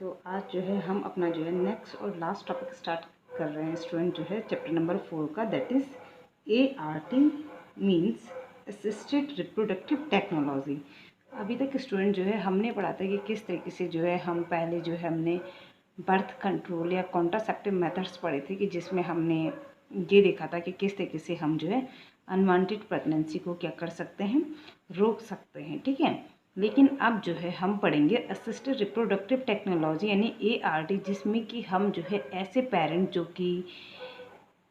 तो आज जो है हम अपना जो है नेक्स्ट और लास्ट टॉपिक स्टार्ट कर रहे हैं स्टूडेंट, जो है चैप्टर नंबर 4 का, that is ART means assisted reproductive technology. अभी तक स्टूडेंट जो है हमने पढ़ा था कि किस तरीके से जो है हम पहले जो है हमने बर्थ कंट्रोल या कॉन्ट्रासेप्टिव मेथड्स पढ़े थे, कि जिसमें हमने ये देखा था कि किस तरीके से हम जो है अनवांटेड प्रेगनेंसी को क्या कर सकते हैं, रोक सकते हैं। ठीक है, लेकिन अब जो है हम पढ़ेंगे असिस्टेड रिप्रोडक्टिव टेक्नोलॉजी यानी ART, जिसमें कि हम जो है ऐसे पेरेंट जो कि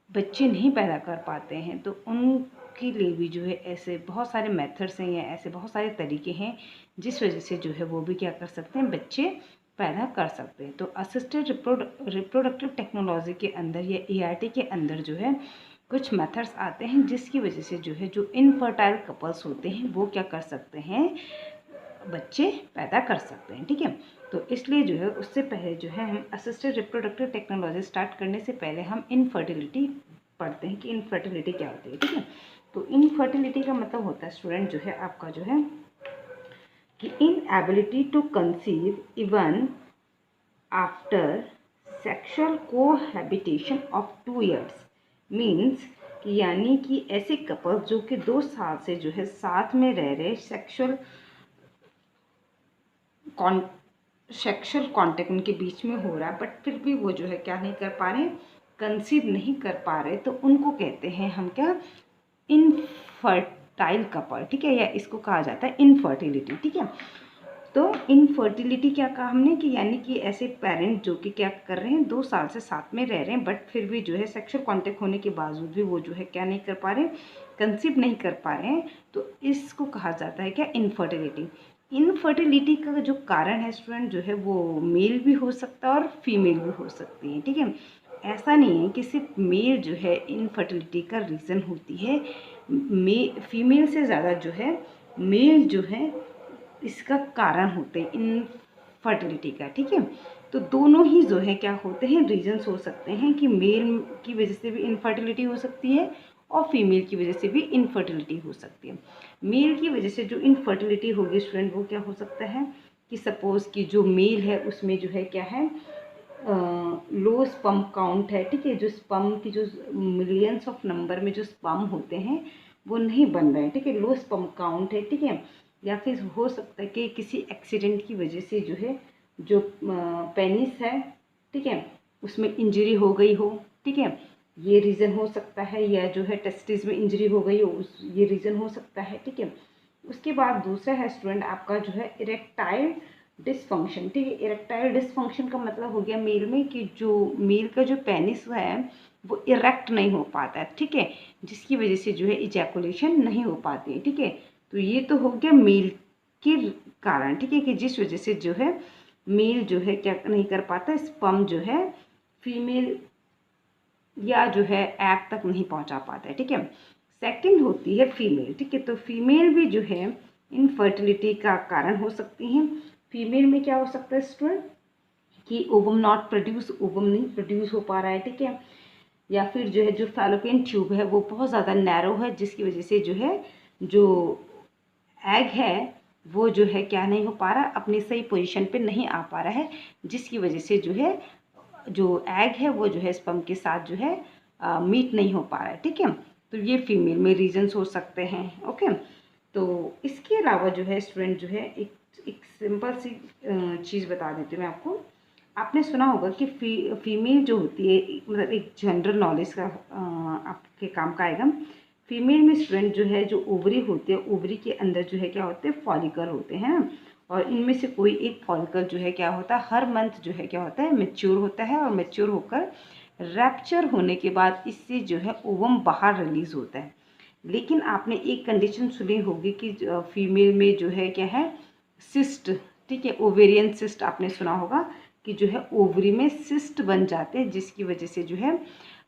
बच्चे नहीं पैदा कर पाते हैं, तो उनके लिए भी जो है ऐसे बहुत सारे मेथड्स हैं या ऐसे बहुत सारे तरीके हैं जिस वजह से जो है वो भी क्या कर सकते हैं, बच्चे पैदा कर सकते हैं। तो असिस्टेड रिप्रोडक्टिव टेक्नोलॉजी के अंदर या ART के अंदर जो है कुछ मेथड्स आते हैं जिसकी वजह से जो है जो इनफर्टाइल कपल्स होते हैं वो क्या कर सकते हैं, बच्चे पैदा कर सकते हैं। ठीक है, तो इसलिए जो है उससे पहले जो है हम असिस्टेड रिप्रोडक्टिव टेक्नोलॉजी स्टार्ट करने से पहले हम इनफर्टिलिटी पढ़ते हैं कि इनफर्टिलिटी क्या होती है। ठीक है, तो इनफर्टिलिटी का मतलब होता है स्टूडेंट जो है आपका जो है कि inability to conceive even after sexual cohabitation of 2 years means कि यानी कि ऐसे कपल्स जो कि 2 साल से जो है साथ में रह रहे, सेक्सुअल कांटेक्ट उनके बीच में हो रहा है, बट फिर भी वो जो है क्या नहीं कर पा रहे, कंसीव नहीं कर पा रहे, तो उनको कहते हैं हम क्या, इनफर्टाइल कपल। ठीक है, या इसको कहा जाता है इनफर्टिलिटी। ठीक है, तो इनफर्टिलिटी क्या कहा हमने कि यानी कि ऐसे पेरेंट जो कि क्या कर रहे हैं, 2 साल से साथ में रह रहे हैं, बट फिर भी जो है सेक्सुअल कांटेक्ट होने के बावजूद भी वो जो है क्या नहीं कर पा रहे, कंसीव नहीं कर पा रहे हैं, तो इसको कहा जाता है क्या, इनफर्टिलिटी। इनफर्टिलिटी का जो कारण है स्टूडेंट जो है वो मेल भी हो सकता है और फीमेल भी हो सकती है। ठीक है, ऐसा नहीं है कि सिर्फ मेल जो है इनफर्टिलिटी का रीज़न होती है, फीमेल से ज़्यादा जो है मेल जो है इसका कारण होते हैं इनफर्टिलिटी का। ठीक है, तो दोनों ही जो है क्या होते हैं, रीजंस हो सकते हैं कि मेल की वजह से भी इनफर्टिलिटी हो सकती है और फीमेल की वजह से भी इनफर्टिलिटी हो सकती है। मेल की वजह से जो इनफर्टिलिटी होगी स्टूडेंट वो क्या हो सकता है कि सपोज़ कि जो मेल है उसमें जो है क्या है, लो स्पर्म काउंट है। ठीक है, जो स्पर्म की जो मिलियंस ऑफ नंबर में जो स्पर्म होते हैं वो नहीं बन रहे हैं। ठीक है, लो स्पर्म काउंट है। ठीक है, या फिर हो सकता है कि किसी एक्सीडेंट की वजह से जो है जो पेनिस है, ठीक है, उसमें इंजरी हो गई हो। ठीक है, ये रीज़न हो सकता है, या जो है टेस्टिस में इंजरी हो गई हो, ये रीज़न हो सकता है। ठीक है, उसके बाद दूसरा है स्टूडेंट आपका जो है इरेक्टाइल डिसफंक्शन। ठीक है, इरेक्टाइल डिसफंक्शन का मतलब हो गया मेल में कि जो मेल का जो पेनिस है वो इरेक्ट नहीं हो पाता है। ठीक है, जिसकी वजह से जो है इजैकुलेशन नहीं हो पाती है। ठीक है, तो ये तो हो गया मेल के कारण। ठीक है, कि जिस वजह से जो है मेल जो है क्या नहीं कर पाता, स्पर्म जो है फीमेल या जो है एग तक नहीं पहुंचा पाता है। ठीक है, सेकंड होती है फीमेल। ठीक है, तो फीमेल भी जो है इनफर्टिलिटी का कारण हो सकती हैं। फीमेल में क्या हो सकता है स्टूडेंट कि ओवम नॉट प्रोड्यूस, ओवम नहीं प्रोड्यूस हो पा रहा है। ठीक है, या फिर जो है जो फैलोपियन ट्यूब है वो बहुत ज़्यादा नैरो है, जिसकी वजह से जो है जो एग है वो जो है क्या नहीं हो पा रहा, अपनी सही पोजीशन पे नहीं आ पा रहा है, जिसकी वजह से जो है जो एग है वो जो है स्पर्म के साथ जो है मीट नहीं हो पा रहा है। ठीक है, तो ये फीमेल में रीजंस हो सकते हैं। ओके, तो इसके अलावा जो है स्टूडेंट जो है एक सिंपल सी चीज़ बता देती हूँ मैं आपको। आपने सुना होगा कि फीमेल जो होती है, मतलब एक जनरल नॉलेज का आपके काम का आएगा। फीमेल में स्टूडेंट जो है जो ओवरी होती है, ओवरी के अंदर जो है क्या होते हैं, फॉलिकल होते हैं ना, और इनमें से कोई एक फॉलिकल जो है क्या होता है, हर मंथ जो है क्या होता है, मैच्योर होता है, और मैच्योर होकर रैप्चर होने के बाद इससे जो है ओवम बाहर रिलीज होता है। लेकिन आपने एक कंडीशन सुनी होगी कि फीमेल में जो है क्या है, सिस्ट। ठीक है, ओवेरियन सिस्ट आपने सुना होगा कि जो है ओवरी में सिस्ट बन जाते हैं, जिसकी वजह से जो है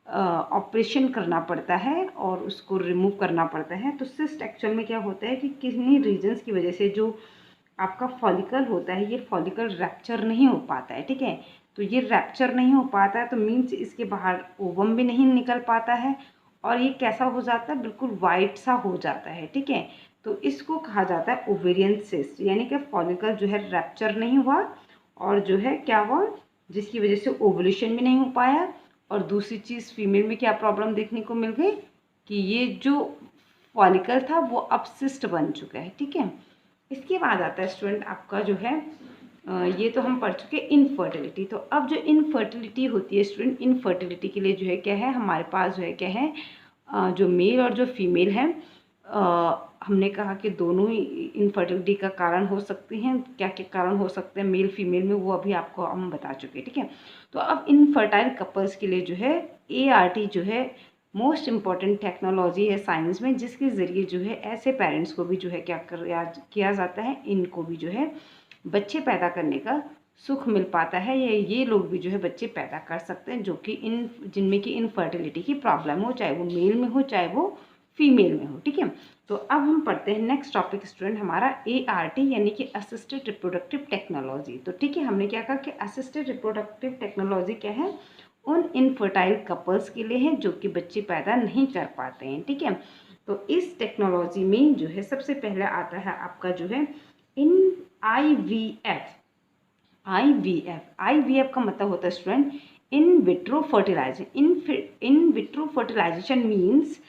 ऑपरेशन करना पड़ता है और उसको रिमूव करना पड़ता है। तो सिस्ट एक्चुअल में क्या होता है कि किन्हीं रीजंस की वजह से जो आपका फॉलिकल होता है, ये फॉलिकल रैप्चर नहीं हो पाता है। ठीक है, तो ये रैप्चर नहीं हो पाता है तो मीन्स इसके बाहर ओवम भी नहीं निकल पाता है, और ये कैसा हो जाता है, बिल्कुल वाइट सा हो जाता है। ठीक है, तो इसको कहा जाता है ओवेरियन सिस्ट, यानी कि फॉलिकल जो है रैप्चर नहीं हुआ और जो है क्या हुआ, जिसकी वजह से ओवुलेशन भी नहीं हो पाया। और दूसरी चीज़ फीमेल में क्या प्रॉब्लम देखने को मिल गई कि ये जो फॉलिकल था वो अब सिस्ट बन चुका है। ठीक है, इसके बाद आता है स्टूडेंट आपका जो है ये तो हम पढ़ चुके इनफर्टिलिटी। तो अब जो इनफर्टिलिटी होती है स्टूडेंट, इनफर्टिलिटी के लिए जो है क्या है हमारे पास जो है क्या है जो मेल और जो फीमेल है, हमने कहा कि दोनों ही इनफर्टिलिटी का कारण हो सकते हैं। क्या क्या कारण हो सकते हैं मेल फीमेल में, वो अभी आपको हम बता चुके हैं। ठीक है, तो अब इनफर्टाइल कपल्स के लिए जो है ART जो है मोस्ट इम्पॉर्टेंट टेक्नोलॉजी है साइंस में, जिसके ज़रिए जो है ऐसे पेरेंट्स को भी जो है क्या किया जाता है, इनको भी जो है बच्चे पैदा करने का सुख मिल पाता है, या ये लोग भी जो है बच्चे पैदा कर सकते हैं जो कि जिनमें कि इनफर्टिलिटी की प्रॉब्लम हो, चाहे वो मेल में हो चाहे वो फीमेल में हो। ठीक है, तो अब हम पढ़ते हैं नेक्स्ट टॉपिक स्टूडेंट हमारा ART यानी कि असिस्टेड रिप्रोडक्टिव टेक्नोलॉजी। तो ठीक है, हमने क्या कहा कि असिस्टेड रिप्रोडक्टिव टेक्नोलॉजी क्या है, उन इनफर्टाइल कपल्स के लिए है जो कि बच्चे पैदा नहीं कर पाते हैं। ठीक है, तो इस टेक्नोलॉजी में जो है सबसे पहले आता है आपका जो है IVF। IVF का मतलब होता है student in vitro fertilisation. In vitro fertilisation means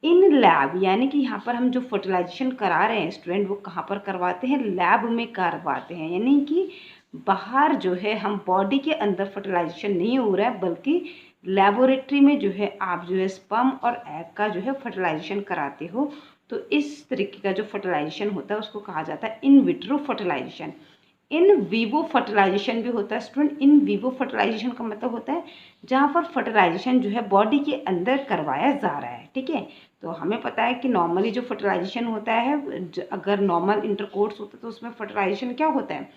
in lab, यानी कि यहाँ पर हम जो फर्टिलाइजेशन करा रहे हैं स्टूडेंट वो कहाँ पर करवाते हैं, लैब में करवाते हैं। यानी कि बाहर जो है हम बॉडी के अंदर फर्टिलाइजेशन नहीं हो रहा है, बल्कि लेबोरेटरी में जो है आप जो है स्पर्म और एग का जो है फर्टिलाइजेशन कराते हो। तो इस तरीके का जो फर्टिलाइजेशन होता है उसको कहा जाता है in vitro fertilisation. In vivo fertilisation भी होता है स्टूडेंट। इन वीवो फर्टिलाइजेशन का मतलब होता है जहाँ पर फर्टिलाइजेशन जो है बॉडी के अंदर करवाया जा रहा है। ठीक है, तो हमें पता है कि नॉर्मली जो फर्टिलाइजेशन होता है, अगर नॉर्मल इंटरकोर्स होता है तो उसमें फर्टिलाइजेशन क्या होता है,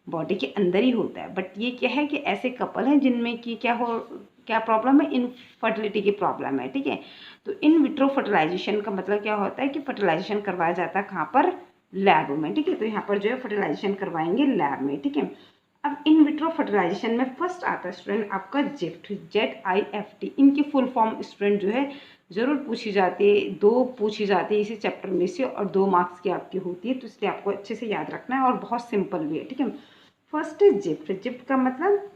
बॉडी के अंदर ही होता है। बट ये क्या है कि ऐसे कपल हैं जिनमें कि क्या प्रॉब्लम है, इनफर्टिलिटी की प्रॉब्लम है। ठीक है, तो इन विट्रो फर्टिलाइजेशन का मतलब क्या होता है कि फर्टिलाइजेशन करवाया जाता है कहाँ पर, लैब में। ठीक है, तो यहाँ पर जो है फर्टिलाइजेशन करवाएंगे लैब में। ठीक है, अब इन विट्रो फर्टिलाइजेशन में फर्स्ट आता है स्टूडेंट आपका जिफ्ट, ZIFT। इनकी फुल फॉर्म स्टूडेंट जो है ज़रूर पूछी जाती है, 2 पूछी जाती है इसी चैप्टर में से और 2 मार्क्स की आपकी होती है, तो इसलिए आपको अच्छे से याद रखना है और बहुत सिंपल भी है। ठीक है, फर्स्ट है जिफ्ट। जिफ्ट का मतलब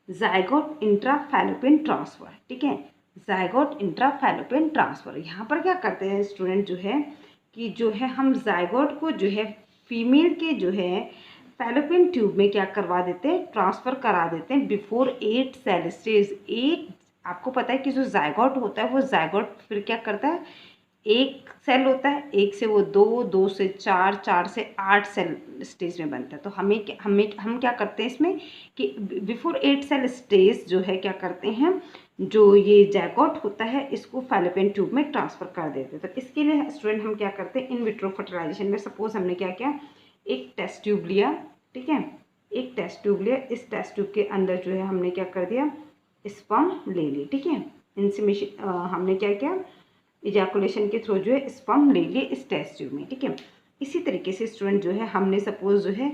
जाइगोट इंट्राफैलोपियन ट्रांसफर। ठीक है, जाइगोट इंट्राफैलोपियन ट्रांसफर, यहाँ पर क्या करते हैं स्टूडेंट जो है कि जो है हम जाइगोट को जो है फीमेल के जो है फैलोपियन ट्यूब में क्या करवा देते हैं, ट्रांसफ़र करा देते हैं बिफोर 8 सेल स्टेज। 8, आपको पता है कि जो जाइगोट होता है वो जाइगोट फिर क्या करता है, एक सेल होता है, एक से वो 2, 2 से 4, 4 से 8 सेल स्टेज में बनता है। तो हम क्या करते हैं इसमें कि बिफोर 8 सेल स्टेज जो है क्या करते हैं, जो ये जाइगोट होता है इसको फैलोपियन ट्यूब में ट्रांसफ़र कर देते हैं। तो इसके लिए स्टूडेंट हम क्या करते हैं, इन विट्रो फर्टिलाइजेशन में सपोज हमने क्या किया, एक टेस्ट ट्यूब लिया। ठीक है, एक टेस्ट ट्यूब लिया, इस टेस्ट ट्यूब के अंदर जो है हमने क्या कर दिया, स्पर्म ले ली। ठीक है, इंसीमेशन हमने क्या किया, इजैकुलेशन के थ्रू जो है स्पर्म ले लिए इस टेस्ट ट्यूब में। ठीक है, इसी तरीके से स्टूडेंट जो है हमने सपोज जो है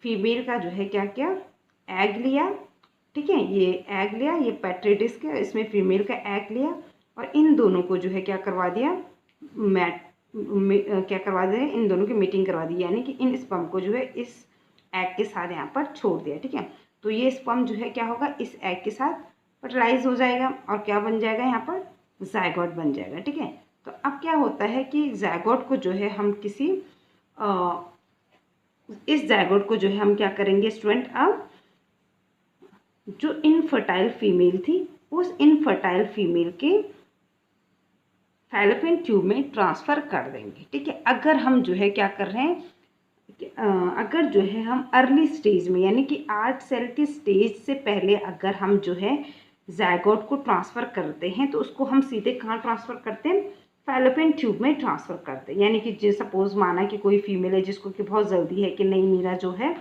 फीमेल का जो है क्या किया, एग लिया। ठीक है, ये एग लिया, ये पेट्री डिस्क है, इसमें फीमेल का एग लिया और इन दोनों को जो है क्या करवा दिया, क्या करवा दे, इन दोनों की मीटिंग करवा दी, यानी कि इन स्पर्म को जो है इस एग के साथ यहाँ पर छोड़ दिया। ठीक है, तो ये स्पर्म जो है क्या होगा, इस एग के साथ फर्टिलाइज हो जाएगा और क्या बन जाएगा, यहाँ पर जाइगोट बन जाएगा। ठीक है, तो अब क्या होता है कि जाइगोट को जो है हम किसी इस जाइगोट को जो है हम क्या करेंगे स्टूडेंट, अब जो इनफर्टाइल फीमेल थी उस इनफर्टाइल फीमेल के फैलोपियन ट्यूब में ट्रांसफ़र कर देंगे। ठीक है, अगर हम जो है क्या कर रहे हैं, अगर जो है हम अर्ली स्टेज में यानी कि 8 सेल के स्टेज से पहले अगर हम जो है जाइगोट को ट्रांसफ़र करते हैं तो उसको हम सीधे कहाँ ट्रांसफ़र करते हैं, फैलोपियन ट्यूब में ट्रांसफ़र करते हैं। यानी कि सपोज माना कि कोई फीमेल है जिसको कि बहुत जल्दी है कि नहीं मेरा जो है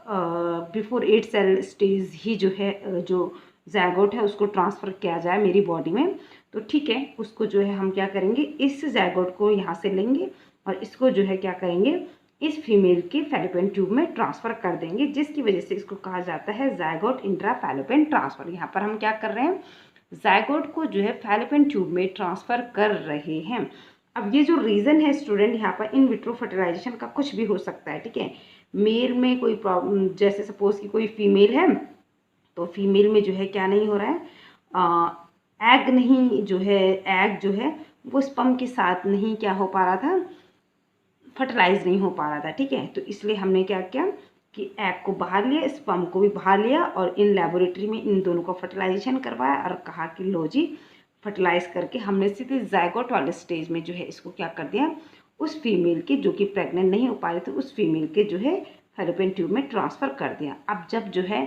बिफोर 8 सेल स्टेज ही जो है जो जाइगोट है उसको ट्रांसफ़र किया जाए मेरी बॉडी में, तो ठीक है, उसको जो है हम क्या करेंगे, इस जाइगोट को यहाँ से लेंगे और इसको जो है क्या करेंगे, इस फीमेल के फैलोपियन ट्यूब में ट्रांसफ़र कर देंगे, जिसकी वजह से इसको कहा जाता है जाइगोट इंट्रा फैलोपियन ट्रांसफ़र। यहाँ पर हम क्या कर रहे हैं, जाइगोट को जो है फैलोपियन ट्यूब में ट्रांसफ़र कर रहे हैं। अब ये जो रीज़न है स्टूडेंट यहाँ पर इन विट्रो फर्टिलाइजेशन का कुछ भी हो सकता है। ठीक है, मेल में कोई प्रॉब्लम, जैसे सपोज कि कोई फीमेल है तो फीमेल में जो है क्या नहीं हो रहा है, एग नहीं जो है, एग जो है वो स्पर्म के साथ नहीं क्या हो पा रहा था, फर्टिलाइज नहीं हो पा रहा था। ठीक है, तो इसलिए हमने क्या किया कि एग को बाहर लिया, स्पर्म को भी बाहर लिया और इन लेबोरेटरी में इन दोनों को फर्टिलाइजेशन करवाया और कहा कि लो जी फर्टिलाइज करके हमने सीधे जायगोट वाले स्टेज में जो है इसको क्या कर दिया, उस फीमेल के जो कि प्रेग्नेंट नहीं हो पा रही थी उस फीमेल के जो है फैलोपियन ट्यूब में ट्रांसफ़र कर दिया। अब जब जो है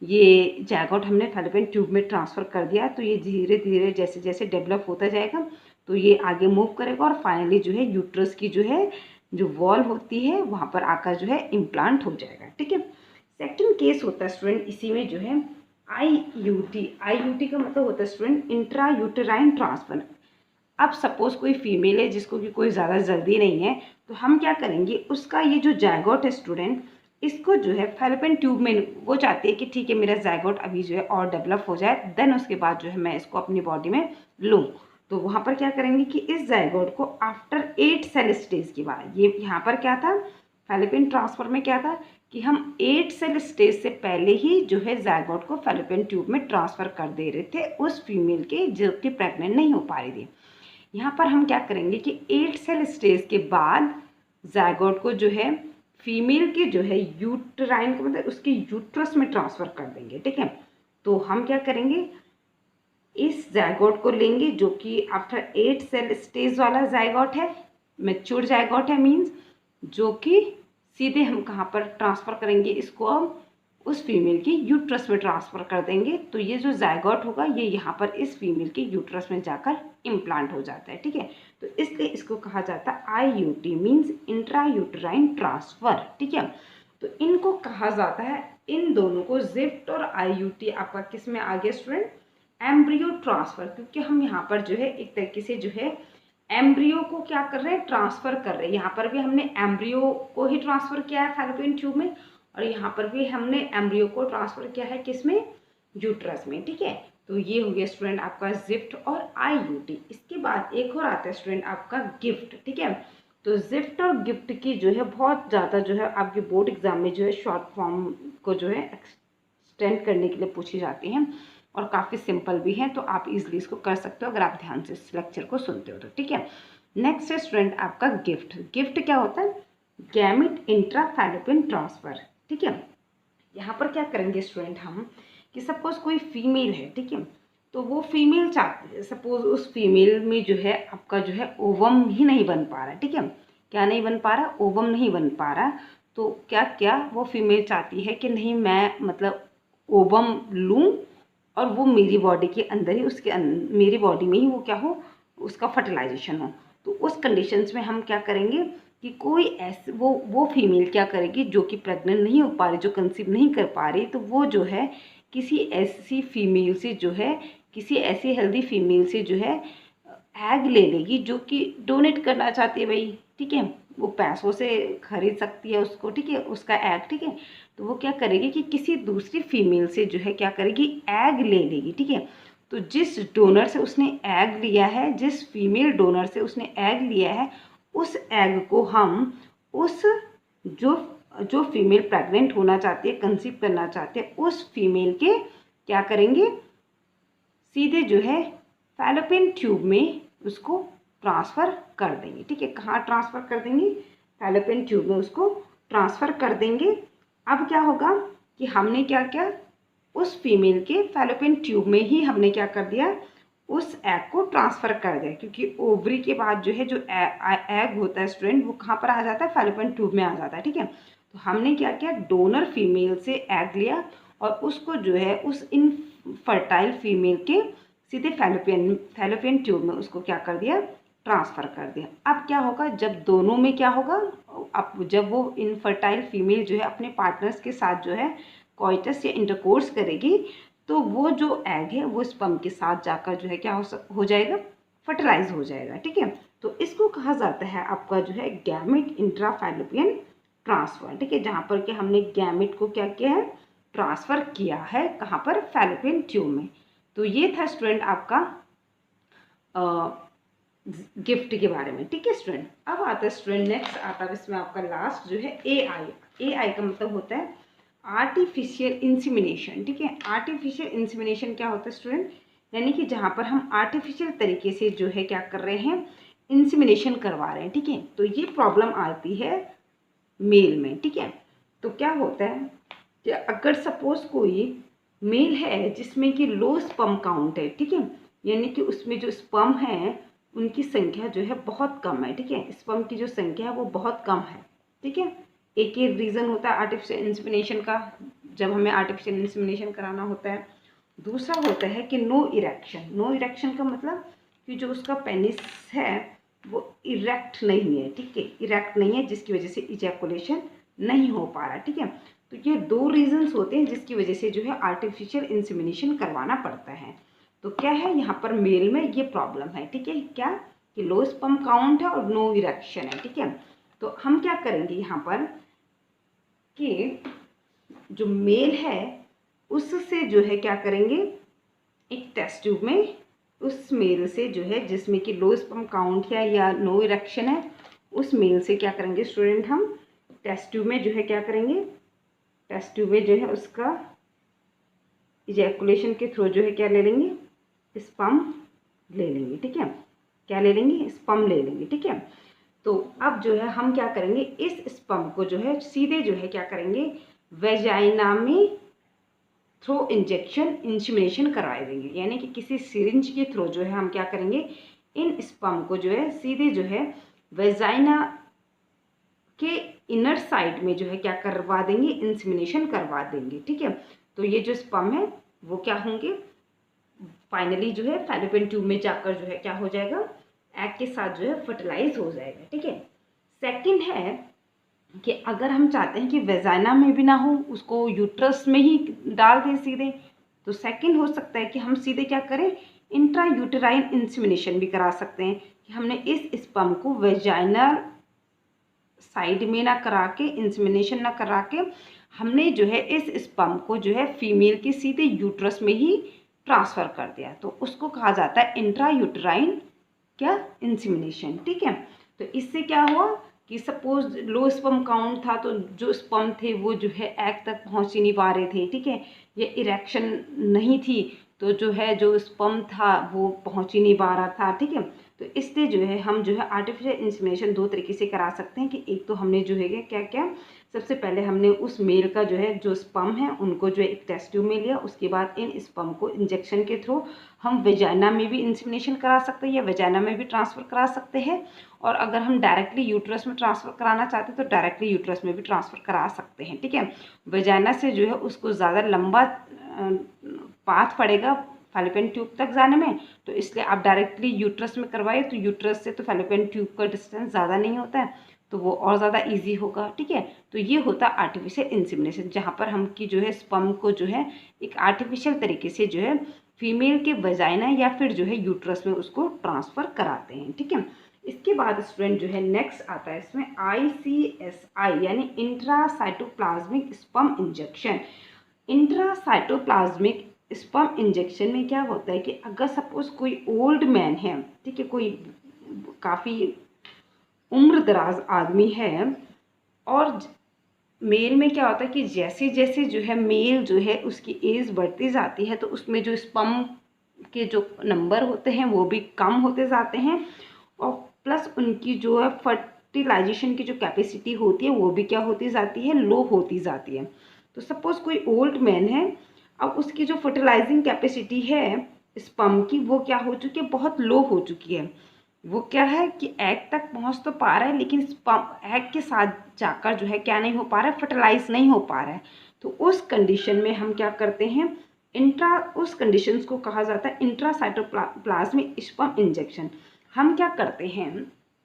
ये जायगोट हमने फैलोपियन ट्यूब में ट्रांसफ़र कर दिया तो ये धीरे धीरे जैसे जैसे डेवलप होता जाएगा तो ये आगे मूव करेगा और फाइनली जो है यूट्रस की जो है जो वॉल होती है वहाँ पर आकर जो है इम्प्लांट हो जाएगा। ठीक है, सेकंड केस होता है स्टूडेंट इसी में जो है IUT। IUT का मतलब होता है स्टूडेंट इंट्रा यूटेराइन ट्रांसफर। अब सपोज कोई फीमेल है जिसको कि कोई ज़्यादा जल्दी नहीं है तो हम क्या करेंगे, उसका ये जो जायगोट है स्टूडेंट इसको जो है फैलोपियन ट्यूब में वो चाहती है कि ठीक है मेरा जायगोट अभी जो है और डेवलप हो जाए, देन उसके बाद जो है मैं इसको अपनी बॉडी में लूँ। तो वहाँ पर क्या करेंगे कि इस जायगोट को आफ्टर 8 सेल स्टेज के बाद, ये यहाँ पर क्या था फैलोपियन ट्रांसफर में क्या था कि हम 8 सेल स्टेज से पहले ही जो है जायगोट को फैलोपियन ट्यूब में ट्रांसफ़र कर दे रहे थे उस फीमेल के जो कि प्रेग्नेंट नहीं हो पा रही थी। यहाँ पर हम क्या करेंगे कि 8 सेल स्टेज के बाद जायगोट को जो है फीमेल के जो है यूट्राइन को मतलब उसके यूट्रस में ट्रांसफ़र कर देंगे। ठीक है, तो हम क्या करेंगे इस जायगोट को लेंगे जो कि आफ्टर 8 सेल स्टेज वाला जायगोट है, मैच्योर जायगोट है मीन्स, जो कि सीधे हम कहाँ पर ट्रांसफ़र करेंगे इसको, हम उस फीमेल के यूट्रस में ट्रांसफ़र कर देंगे। तो ये जो जायगोट होगा ये यहाँ पर इस फीमेल के यूट्रस में जाकर इम्प्लांट हो जाता है। ठीक है, तो इसलिए इसको कहा जाता है IUT means intra uterine transfer. ठीक है, तो इनको कहा जाता है, इन दोनों को जिफ्ट और IUT आपका किस में आ गया स्टूडेंट, एम्ब्रियो ट्रांसफ़र, क्योंकि हम यहाँ पर जो है एक तरीके से जो है एम्ब्रियो को क्या कर रहे हैं, ट्रांसफ़र कर रहे हैं। यहाँ पर भी हमने एम्ब्रियो को ही ट्रांसफ़र किया है फैलोपियन ट्यूब में और यहाँ पर भी हमने एम्ब्रियो को ट्रांसफ़र किया है किस में, यूट्रस में। ठीक है, तो ये हो गया स्टूडेंट आपका जिफ्ट और IUT। इसके बाद एक और आता है स्टूडेंट आपका गिफ्ट। ठीक है, तो जिफ्ट और गिफ्ट की जो है बहुत ज़्यादा जो है आपके बोर्ड एग्जाम में जो है शॉर्ट फॉर्म को जो है एक्सटेंड करने के लिए पूछी जाती हैं और काफ़ी सिंपल भी है, तो आप इजीली इसको कर सकते हो अगर आप ध्यान से इस लेक्चर को सुनते हो तो। ठीक है, नेक्स्ट है स्टूडेंट आपका गिफ्ट। गिफ्ट क्या होता है, गैमेट इंट्रा फैलोपियन ट्रांसफ़र। ठीक है, यहाँ पर क्या करेंगे स्टूडेंट हम कि सपोज कोई फीमेल है, ठीक है, तो वो फीमेल चाहती है, सपोज उस फीमेल में जो है आपका जो है ओवम ही नहीं बन पा रहा। ठीक है, क्या नहीं बन पा रहा, ओवम नहीं बन पा रहा, तो क्या क्या वो फीमेल चाहती है कि नहीं मैं मतलब ओवम लूँ और वो मेरी बॉडी के अंदर ही मेरी बॉडी में ही वो क्या हो, उसका फर्टिलाइजेशन हो। तो उस कंडीशंस में हम क्या करेंगे कि कोई ऐसे वो फीमेल क्या करेगी जो कि प्रेग्नेंट नहीं हो पा रही, जो कंसीव नहीं कर पा रही, तो वो जो है किसी ऐसी फीमेल से जो है, किसी ऐसी हेल्दी फीमेल से जो है एग ले लेगी जो कि डोनेट करना चाहती है भाई। ठीक है, वो पैसों से खरीद सकती है उसको, ठीक है, उसका एग। ठीक है, तो वो क्या करेगी कि किसी दूसरी फीमेल से जो है क्या करेगी, एग ले लेगी। ठीक है, तो जिस डोनर से उसने एग लिया है, जिस फीमेल डोनर से उसने एग लिया है, उस एग को हम उस जो जो फीमेल प्रेग्नेंट होना चाहती है, कंसीव करना चाहती है, उस फीमेल के क्या करेंगे, सीधे जो है फैलोपियन ट्यूब में उसको ट्रांसफ़र कर देंगे। ठीक है, कहाँ ट्रांसफ़र कर देंगे, फैलोपियन ट्यूब में उसको ट्रांसफ़र कर देंगे। अब क्या होगा कि हमने क्या किया, उस फीमेल के फैलोपियन ट्यूब में ही हमने क्या कर दिया, उस एग को ट्रांसफ़र कर दिया, क्योंकि ओवरी के बाद जो है जो एग होता है स्टूडेंट वो कहाँ पर आ जाता है, फैलोपियन ट्यूब में आ जाता है। ठीक है, तो हमने क्या किया, डोनर फीमेल से एग लिया और उसको जो है उस इनफर्टाइल फीमेल के सीधे फैलोपियन ट्यूब में उसको क्या कर दिया, ट्रांसफ़र कर दिया। अब क्या होगा, जब दोनों में क्या होगा, अब जब वो इनफर्टाइल फीमेल जो है अपने पार्टनर्स के साथ जो है कोइटस या इंटरकोर्स करेगी, तो वो जो एग है वो स्पर्म के साथ जाकर जो है क्या हो जाएगा, फर्टिलाइज हो जाएगा। ठीक है, तो इसको कहा जाता है आपका जो है गैमेट इंट्रा फैलोपियन ट्रांसफ़र। ठीक है, जहाँ पर कि हमने गैमेट को क्या किया है, ट्रांसफ़र किया है, कहाँ पर, फैलोपियन ट्यूब में। तो ये था स्टूडेंट आपका गिफ्ट के बारे में। ठीक है स्टूडेंट, अब आता है स्टूडेंट नेक्स्ट आता है इसमें आपका लास्ट जो है AI। AI का मतलब होता है आर्टिफिशियल इंसिमिनेशन। ठीक है, आर्टिफिशियल इंसिमिनेशन क्या होता है स्टूडेंट, यानी कि जहाँ पर हम आर्टिफिशियल तरीके से जो है क्या कर रहे हैं, इंसिमिनेशन करवा रहे हैं। ठीक है, तो ये प्रॉब्लम आती है मेल में। ठीक है, तो क्या होता है कि अगर सपोज कोई मेल है जिसमें कि लो स्पर्म काउंट है, ठीक है, यानी कि उसमें जो स्पर्म है उनकी संख्या जो है बहुत कम है। ठीक है, स्पर्म की जो संख्या है वो बहुत कम है। ठीक है, एक ही रीज़न होता है आर्टिफिशियल इंसेमिनेशन का, जब हमें आर्टिफिशियल इंसेमिनेशन कराना होता है। दूसरा होता है कि नो इरेक्शन। नो इरेक्शन का मतलब कि जो उसका पेनिस है वो इरेक्ट नहीं है। ठीक है, इरेक्ट नहीं है जिसकी वजह से इजैकुलेशन नहीं हो पा रहा। ठीक है, तो ये दो रीजंस होते हैं जिसकी वजह से जो है आर्टिफिशियल इंसेमिनेशन करवाना पड़ता है। तो क्या है यहाँ पर मेल में ये प्रॉब्लम है। ठीक है, क्या कि लो स्पर्म काउंट है और नो इरेक्शन है। ठीक है, तो हम क्या करेंगे यहाँ पर कि जो मेल है उससे जो है क्या करेंगे, एक टेस्ट ट्यूब में उस मेल से जो है जिसमें कि लो स्पर्म काउंट है या नो इरेक्शन है, उस मेल से क्या करेंगे स्टूडेंट, हम टेस्ट ट्यूब में जो है क्या करेंगे, टेस्ट ट्यूब में जो है उसका इजैकुलेशन के थ्रू जो है क्या ले लेंगे, स्पर्म ले लेंगे। ठीक है, क्या ले लेंगे, स्पर्म ले लेंगे। ठीक है, तो अब जो है हम क्या करेंगे, इस स्पर्म को जो है सीधे जो है क्या करेंगे, वेजाइना में थ्रू इंजेक्शन इंसिमिनेशन करवा देंगे। यानी कि किसी सिरिंज के थ्रू जो है हम क्या करेंगे, इन स्पर्म को जो है सीधे जो है वेजाइना के इनर साइड में जो है क्या करवा देंगे, इंसिमिनेशन करवा देंगे। ठीक है, तो ये जो स्पर्म है वो क्या होंगे, फाइनली जो है फैलोपियन ट्यूब में जाकर जो है क्या हो जाएगा, एग के साथ जो है फर्टिलाइज हो जाएगा। ठीक है, सेकंड है कि अगर हम चाहते हैं कि वेजाइना में भी ना हो, उसको यूट्रस में ही डाल दें सीधे, तो सेकंड हो सकता है कि हम सीधे क्या करें, इंट्रा यूटेराइन इंसेमिनेशन भी करा सकते हैं, कि हमने इस स्पर्म को वेजाइनल साइड में ना करा के, इंसेमिनेशन ना करा के, हमने जो है इस स्पर्म को जो है फीमेल के सीधे यूट्रस में ही ट्रांसफ़र कर दिया, तो उसको कहा जाता है इंट्रा यूटेराइन क्या, इंसेमिनेशन। ठीक है, तो इससे क्या हुआ कि सपोज लो स्पर्म काउंट था, तो जो स्पर्म थे वो जो है एग तक पहुंच ही नहीं पा रहे थे। ठीक है, ये इरेक्शन नहीं थी, तो जो है जो स्पर्म था वो पहुंच ही नहीं पा रहा था। ठीक है, तो इसलिए जो है हम जो है आर्टिफिशियल इंसेमिनेशन दो तरीके से करा सकते हैं, कि एक तो हमने जो है क्या क्या, सबसे पहले हमने उस मेल का जो है जो स्पर्म है उनको जो है एक टेस्ट ट्यूब में लिया, उसके बाद इन स्पर्म को इंजेक्शन के थ्रू हम वेजाइना में भी इंसेमिनेशन करा सकते हैं या वेजाइना में भी ट्रांसफ़र करा सकते हैं, और अगर हम डायरेक्टली यूट्रस में ट्रांसफ़र कराना चाहते हैं तो डायरेक्टली यूट्रस में भी ट्रांसफ़र करा सकते हैं। ठीक है, वेजाइना से जो है उसको ज़्यादा लंबा पाथ पड़ेगा फैलोपियन ट्यूब तक जाने में, तो इसलिए आप डायरेक्टली यूट्रस में करवाइए, तो यूट्रस से तो फैलोपियन ट्यूब का डिस्टेंस ज़्यादा नहीं होता है, तो वो और ज़्यादा इजी होगा। ठीक है, तो ये होता है आर्टिफिशियल इंसेमिनेशन, जहाँ पर हम की जो है स्पर्म को जो है एक आर्टिफिशियल तरीके से जो है फीमेल के वजाइना या फिर जो है यूट्रस में उसको ट्रांसफ़र कराते हैं। ठीक है, इसके बाद स्टूडेंट जो है नेक्स्ट आता है इसमें ICSI यानी intracytoplasmic sperm injection. Intracytoplasmic sperm injection में क्या होता है कि अगर सपोज कोई ओल्ड मैन है, ठीक है, कोई काफ़ी उम्र दराज आदमी है, और मेल में क्या होता है कि जैसे जैसे जो है मेल जो है उसकी एज बढ़ती जाती है, तो उसमें जो स्पर्म के जो नंबर होते हैं वो भी कम होते जाते हैं, और प्लस उनकी जो है फर्टिलाइजेशन की जो कैपेसिटी होती है वो भी क्या होती जाती है, लो होती जाती है। तो सपोज कोई ओल्ड मैन है, अब उसकी जो फर्टिलाइजिंग कैपेसिटी है स्पर्म की वो क्या हो चुकी है, बहुत लो हो चुकी है। वो क्या है कि एग तक पहुंच तो पा रहा है, लेकिन एग के साथ जाकर जो है क्या नहीं हो पा रहा है, फर्टिलाइज नहीं हो पा रहा है। तो उस कंडीशन में हम क्या करते हैं, उस कंडीशन को कहा जाता है इंट्रासाइटोप्लाज्मिक स्पर्म इंजेक्शन। हम क्या करते हैं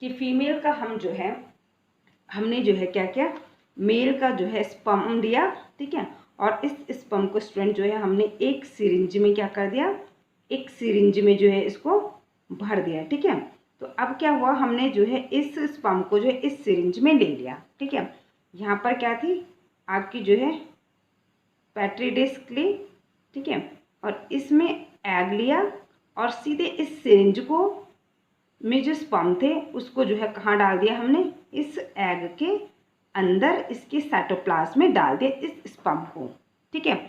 कि फीमेल का हम जो है, हमने जो है क्या क्या, मेल का जो है स्पर्म लिया, ठीक है, और इस स्पर्म को स्टूडेंट जो है हमने एक सिरिंज में क्या कर दिया, एक सिरिंज में जो है इसको भर दिया। ठीक है, तो अब क्या हुआ, हमने जो है इस स्पर्म को जो है इस सिरिंज में ले लिया। ठीक है, यहाँ पर क्या थी आपकी जो है पेट्री डिस्क ली, ठीक है, और इसमें एग लिया और सीधे इस सिरिंज को में जो स्पर्म थे उसको जो है कहाँ डाल दिया हमने, इस एग के अंदर इसके साइटोप्लाज्म में डाल दिया इस स्पर्म को, ठीक है।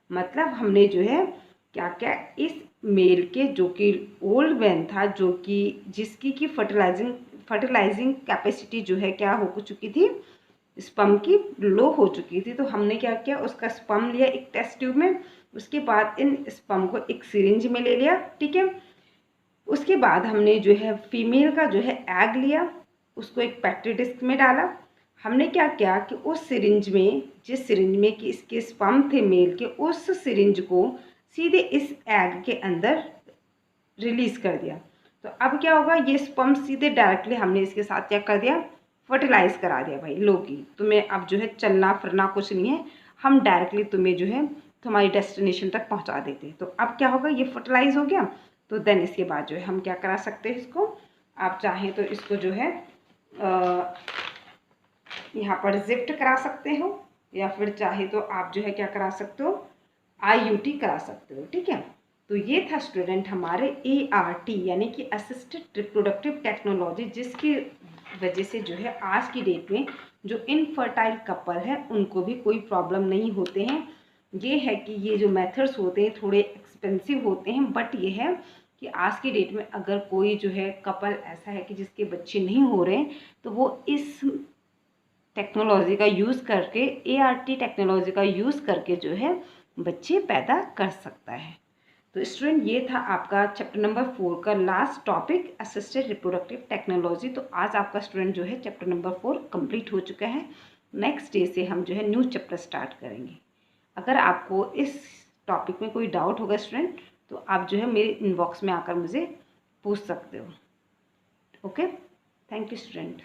मतलब हमने जो है क्या क्या, इस मेल के जो कि ओल्ड मैन था, जो कि जिसकी की फर्टिलाइजिंग कैपेसिटी जो है क्या हो चुकी थी, स्पर्म की लो हो चुकी थी, तो हमने क्या किया, उसका स्पर्म लिया एक टेस्ट ट्यूब में, उसके बाद इन स्पर्म को एक सिरिंज में ले लिया, ठीक है। उसके बाद हमने जो है फीमेल का जो है एग लिया, उसको एक पेट्री डिस्क में डाला। हमने क्या किया कि उस सिरिंज में, जिस सिरिंज में कि इसके स्पर्म थे मेल के, उस सिरिंज को सीधे इस एग के अंदर रिलीज कर दिया। तो अब क्या होगा, ये स्पर्म सीधे डायरेक्टली हमने इसके साथ क्या कर दिया, फर्टिलाइज करा दिया भाई लो की, तुम्हें अब जो है चलना फिरना कुछ नहीं है, हम डायरेक्टली तुम्हें जो है तुम्हारी डेस्टिनेशन तक पहुंचा देते हैं। तो अब क्या होगा, ये फर्टिलाइज हो गया। तो देन इसके बाद जो है हम क्या करा सकते हैं इसको, आप चाहें तो इसको जो है यहाँ पर जिफ्ट करा सकते हो, या फिर चाहे तो आप जो है क्या करा सकते हो, IUT करा सकते हो, ठीक है। तो ये था स्टूडेंट हमारे ART यानी कि असिस्टेड रिप्रोडक्टिव टेक्नोलॉजी, जिसकी वजह से जो है आज की डेट में जो इनफर्टाइल कपल है उनको भी कोई प्रॉब्लम नहीं होते हैं। ये है कि ये जो मेथड्स होते हैं थोड़े एक्सपेंसिव होते हैं, बट ये है कि आज की डेट में अगर कोई जो है कपल ऐसा है कि जिसके बच्चे नहीं हो रहे हैं, तो वो इस टेक्नोलॉजी का यूज़ करके, ART टेक्नोलॉजी का यूज़ करके जो है बच्चे पैदा कर सकता है। तो स्टूडेंट ये था आपका चैप्टर नंबर 4 का last topic, assisted reproductive technology. तो आज आपका स्टूडेंट जो है चैप्टर नंबर 4 कंप्लीट हो चुका है। नेक्स्ट डे से हम जो है न्यू चैप्टर स्टार्ट करेंगे। अगर आपको इस टॉपिक में कोई डाउट होगा स्टूडेंट, तो आप जो है मेरे इनबॉक्स में आकर मुझे पूछ सकते हो। Okay, thank you student.